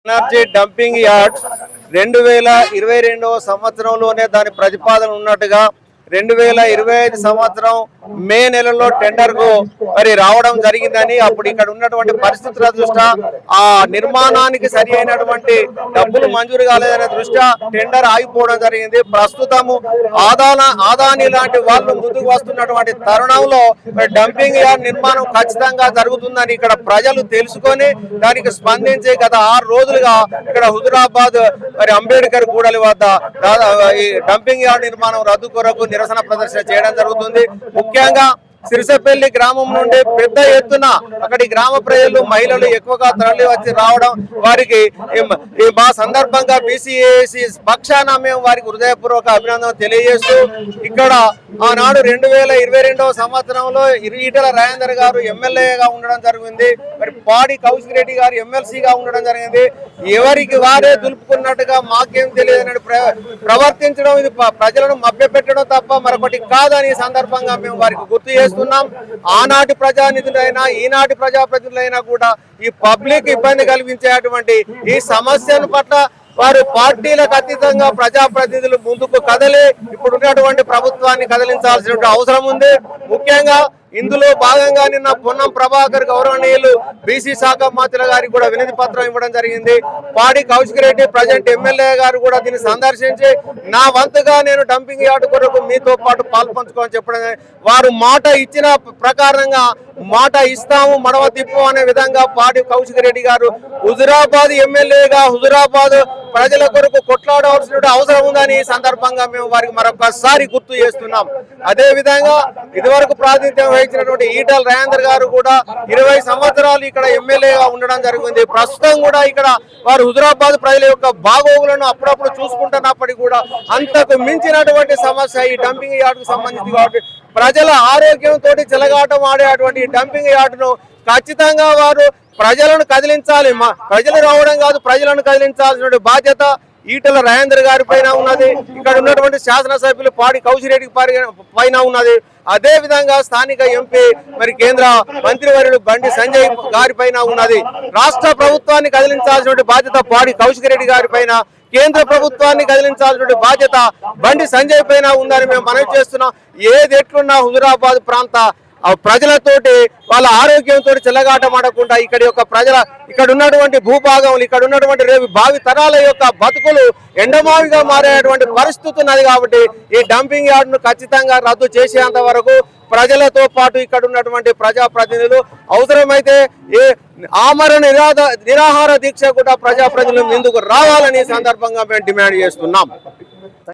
Energy dumping yard 2022 సంవత్సరంలోనే దాని ప్రతిపాదన ఉన్నట్టుగా 2025 సంవత్సరం మే నెలలో టెండర్కు మరి రావడం జరిగిందని, అప్పుడు ఇక్కడ ఉన్నటువంటి పరిస్థితుల దృష్ట్యా ఆ నిర్మాణానికి సరి అయినటువంటి డబ్బులు మంజూరు కాలేదనే దృష్ట్యా టెండర్ ఆగిపోవడం జరిగింది. ప్రస్తుతము ఆదాని లాంటి వాళ్ళు ముందుకు వస్తున్నటువంటి తరుణంలో డంపింగ్ యార్డ్ నిర్మాణం ఖచ్చితంగా జరుగుతుందని ఇక్కడ ప్రజలు తెలుసుకొని దానికి స్పందించి గత 6 రోజులుగా ఇక్కడ హుజురాబాద్ మరి అంబేద్కర్ కూడలి వద్ద ఈ డంపింగ్ యార్డ్ నిర్మాణం రద్దు కొరకు నిరసన ప్రదర్శన చేయడం జరుగుతుంది. ముఖ్యంగా సిరిసపల్లి గ్రామం నుండి పెద్ద ఎత్తున అక్కడి గ్రామ ప్రజలు మహిళలు ఎక్కువగా తరలి వచ్చి రావడం, వారికి మా సందర్భంగా బీసీఏసీ పక్షాన మేము వారికి హృదయపూర్వక అభినందన తెలియజేస్తూ ఇక్కడ ఆనాడు 2022 సంవత్సరంలో ఈటల రాజేందర్ గారు ఎమ్మెల్యేగా ఉండడం జరిగింది. మరి పాడి కౌశిక్ రెడ్డి గారు ఎమ్మెల్సీగా ఉండడం జరిగింది. ఎవరికి వారే దులుపుకున్నట్టుగా మాకేం తెలియదని ప్రవర్తించడం, ఇది ప్రజలను మభ్యపెట్టడం తప్ప మరొకటి కాదని సందర్భంగా మేము వారికి గుర్తు చేస్తున్నాం. ఆనాటి ప్రజానిధులైనా ఈనాటి ప్రజాప్రతినిధులైనా కూడా ఈ పబ్లిక్ ఇబ్బంది కలిగించేటువంటి ఈ సమస్యను పట్ల వారు పార్టీలకు అతీతంగా ప్రజాప్రతినిధులు ముందుకు కదలి ఇప్పుడున్నటువంటి ప్రభుత్వాన్ని కదిలించాల్సిన అవసరం ఉంది. ముఖ్యంగా ఇందులో భాగంగా నిన్న పొన్నం ప్రభాకర్ గౌరవనీయులు బీసీ శాఖ మంత్రుల గారికి కూడా వినతి పత్రం ఇవ్వడం జరిగింది. పాడి కౌశిక్ రెడ్డి ప్రజెంట్ ఎమ్మెల్యే గారు కూడా దీన్ని సందర్శించి నా వంతుగా నేను డంపింగ్ యార్డ్ కొరకు మీతో పాటు పాల్పంచుకోని చెప్పడం, వారు మాట ఇచ్చిన ప్రకారంగా మాట ఇస్తాము మడవ తిప్పు అనే విధంగా పాడి కౌశిక్ రెడ్డి గారు హుజురాబాద్ ఎమ్మెల్యేగా హుజురాబాద్ ప్రజల కొరకు కొట్లాడవలసిన అవసరం ఉందని ఈ సందర్భంగా మేము వారికి మరొకసారి గుర్తు చేస్తున్నాం. అదే విధంగా ఇదివరకు ప్రాతినిధ్యం వహించినటువంటి ఈటల రాజేందర్ గారు కూడా 20 సంవత్సరాలు ఇక్కడ ఎమ్మెల్యేగా ఉండడం జరిగింది. ప్రస్తుతం కూడా ఇక్కడ వారు హుజురాబాద్ ప్రజల యొక్క బాగోగులను అప్పుడప్పుడు చూసుకుంటున్నప్పటికీ కూడా అంతకు మించినటువంటి సమస్య ఈ డంపింగ్ యార్డుకు సంబంధించి కాబట్టి ప్రజల ఆరోగ్యంతో చెలగాటం ఆడేటువంటి డంపింగ్ యార్డును ఖచ్చితంగా వారు ప్రజలను కదిలించాలి. ప్రజలు రావడం కాదు, ప్రజలను కదిలించాల్సిన బాధ్యత ఈటల రాజేందర్ గారి పైన ఉన్నది. ఇక్కడ ఉన్నటువంటి శాసనసభ్యులు పాడి కౌశిక్ రెడ్డి పైన ఉన్నది. అదే విధంగా స్థానిక ఎంపీ మరి కేంద్ర మంత్రివర్యులు బండి సంజయ్ గారి పైన ఉన్నది. రాష్ట్ర ప్రభుత్వాన్ని కదిలించాల్సిన బాధ్యత పాడి కౌశిక్ రెడ్డి గారి పైన, కేంద్ర ప్రభుత్వాన్ని కదిలించాల్సిన బాధ్యత బండి సంజయ్ పైన ఉందని మేము మనవి చేస్తున్నాం. ఏది ఎట్లున్నా హుజురాబాద్ ప్రాంత ప్రజలతోటి వాళ్ళ ఆరోగ్యంతో చెలగాటమాడకుండా ఇక్కడ ఉన్నటువంటి భూభాగం, ఇక్కడ ఉన్నటువంటి రేపు భావి తరాల యొక్క బతుకులు ఎండమావిగా మారేటువంటి పరిస్థితి ఉన్నది. కాబట్టి ఈ డంపింగ్ యార్డును ఖచ్చితంగా రద్దు చేసేంత వరకు ప్రజలతో పాటు ఇక్కడ ఉన్నటువంటి ప్రజాప్రతినిధులు అవసరమైతే ఆమరణ నిరాహార దీక్ష కూడా ప్రజాప్రతినిధులు ముందుకు రావాలని సందర్భంగా మేము డిమాండ్ చేస్తున్నాం.